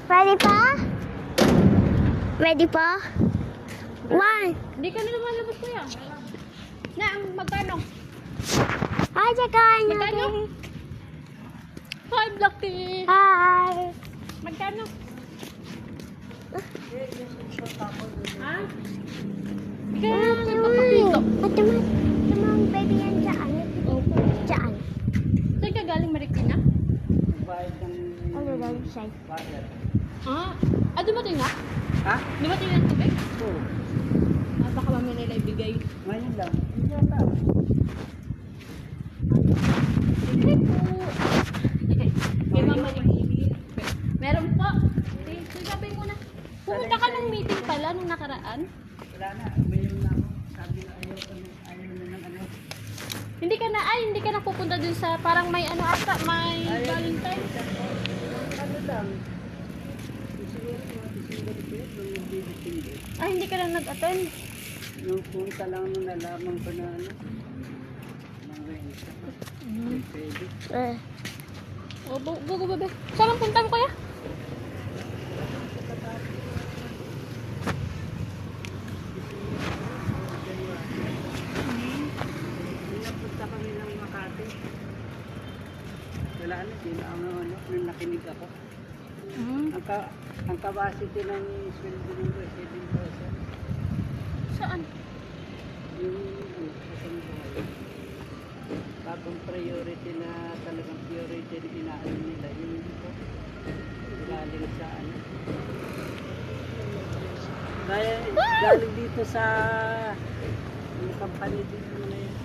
Ready pa? Ready pa? One. Hindi ka na lumalabas ko yan. Na, magkano? Hi, Jagan. Magkano? Hi, Blocky. Hi. Magkano? Ha? Ikaw na lang nagpapapito. Tumang baby yan dyan. Dyan. Saan ka galing, Marikina? Ano daw siya? Dumating na? Ha? Dumating na ang tubig? Oo. Baka mami nila ibigay. Ngayon lang. Hindi yata. Sige po. Kay mama ni meron po. Sabi mo na. Pumunta ka ng meeting pala nung nakaraan. Wala na. Mayroon na ako. Sabi na ayaw na ng ano. Hindi ka na pupunta dun sa parang may ano ata, may Valentine. Ano lang. Hindi ka na nag-attend. Nung punta lang nung nalaman ko na ano. Nang renta. Pwede. Gugu bebe. Saan ang punta mo kuya? Pinapunta kami ng Makati. Wala na. Ano, nung nakinig ako. Ang capacity ng sweldo ng ko 7,000. Saan? Yung kasang buhay. Tapos priority na talagang priority na inaano nila. Yung ito. Galing sa ano. Galing dito sa yung company dito na yun.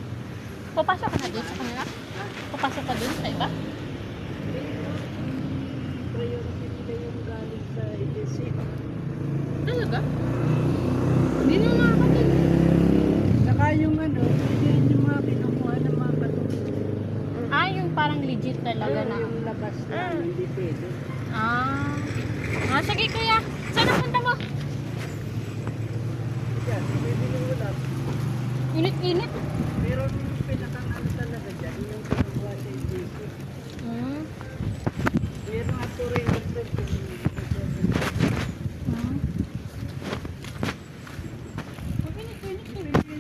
Papasok ka na dun sa kanila? Papasok ka dun sa iba? Priority nila yung galing sa agency. Talaga? Hindi na nakakatid. Saka yung ano, yun yung mga kinukuha ng mga katulong. Yung parang legit talaga na. Yung labas na hindi pwede. Sige kuya. Saan ang punta mo? Yan, pwede mo lang. Init-init. Pero yung pinakang ano talaga dyan, yung kinukuha sa agency. Meron nga to rin yung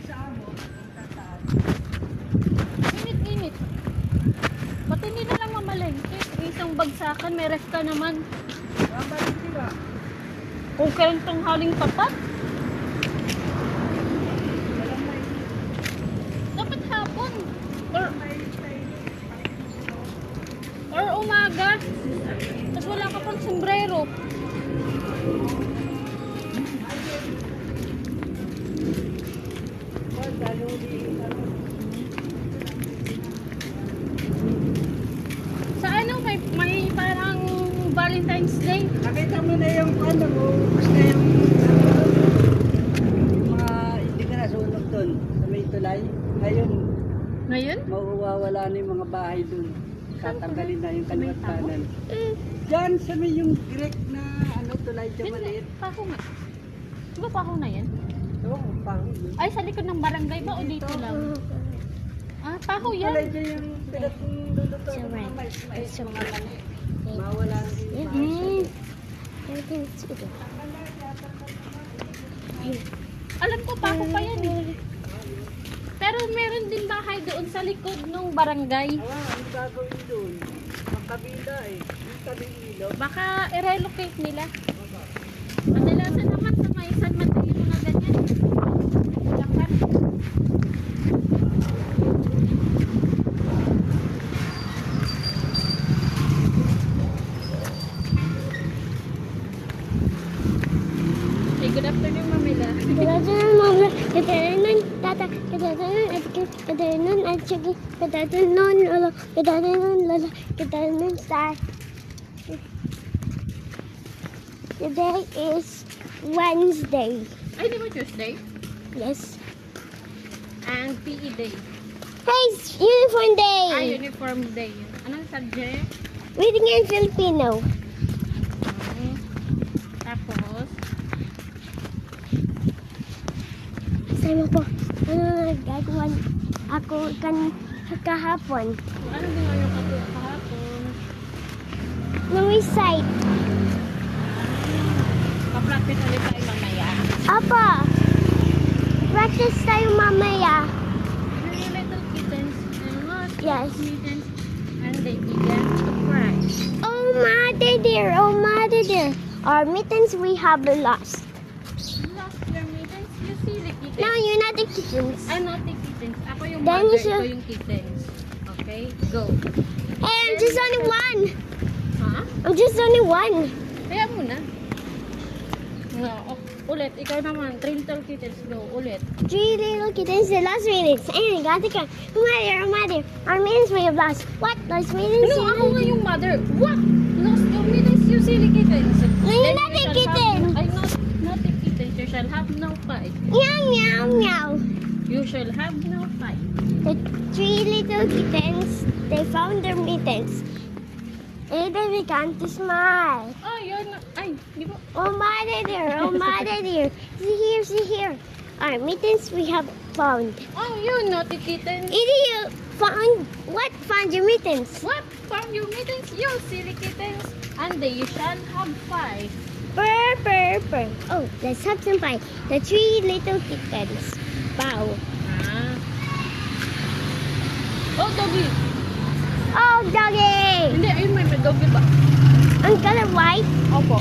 sa amo, ang tataas. Init-init. Ba't hindi na lang mamalengke? Isang bagsakan, may ref ka naman. Mabalik sila. Kung kailan tong haling tapat, Walang may dapat hapon. Or umaga. Tapos wala ka pang sombrero. Sa ano, may parang Valentine's Day. Nakita mo na yung ano mo, basta yung mga hindi ka nasunog doon sa may tulay. Ngayon, Ngayon? mawawala na yung mga bahay doon. Tatanggalin na yung kaliwat Sa may kanan. Diyan sa may yung direct na ano tulay dyan maliit. Paho nga. Di ba paho na yan? Oo, pangit yun. Ay, sa likod ng barangay ba o dito lang? Paho yan. Tulay dyan yung pinatulog So, right. mais So, mga mali. Mawala na yung bahay. Alam ko, paho pa yan eh. Pero meron din bahay doon sa likod ng barangay. Ang gagawin doon, ang kabila yung tabing ilog. Baka i-relocate nila. Kadalasan naman sa may San Mateo na ganyan. Lakan. Hey, good afternoon, Mamila. Today is Wednesday. Ay, di ba Tuesday? Yes. And PE day. Hey, it's uniform day. Uniform day. Anong subject? Reading in Filipino. Tapos, Sabi po, ano gagawa ako kahapon? ano ginawa yung kahapon? Nang recite. Practice ulit tayo mamaya. Apa, practice tayo mamaya. Three little kittens and lost Yes. mittens, and they began to cry. Oh, mother dear, oh, mother dear. Our mittens we have lost. Lost your mittens, you silly kittens. No, you're not the kittens. I'm not the kittens. Ako yung Then mother, you should- ikaw yung kittens. Okay, go. Hey, I'm just only one. Ha? I'm just only one. Kaya muna. No, ulit, ikaw naman. Three little kittens, go. Ulit. 3 little kittens, they lost mittens. And I got the car. Oh, mother, our mittens we have lost. What? Lost mittens? Ano, ako nga yung mother. What? Lost your mittens, you silly kittens. No, you're Then not you a shall kitten. have- I'm not a kitten. You shall have no fight. Meow, meow, meow. You shall have no fight. The 3 little kittens, they found their mittens. And they began to smile. Oh, yun. Ay, di ba? Oh, mother dear, oh, mother dear. See here. Our mittens we have found. Oh, you naughty kitten. Either you found, what? Found your mittens? What? Found your mittens, you silly kittens. And they shall have fight. Purr, purr, purr. Oh, let's have some pie. The 3 little kittens. Wow. Ah. Oh, doggy. Oh, doggy! Hindi, ayun may doggy ba? Ang color white. Opo.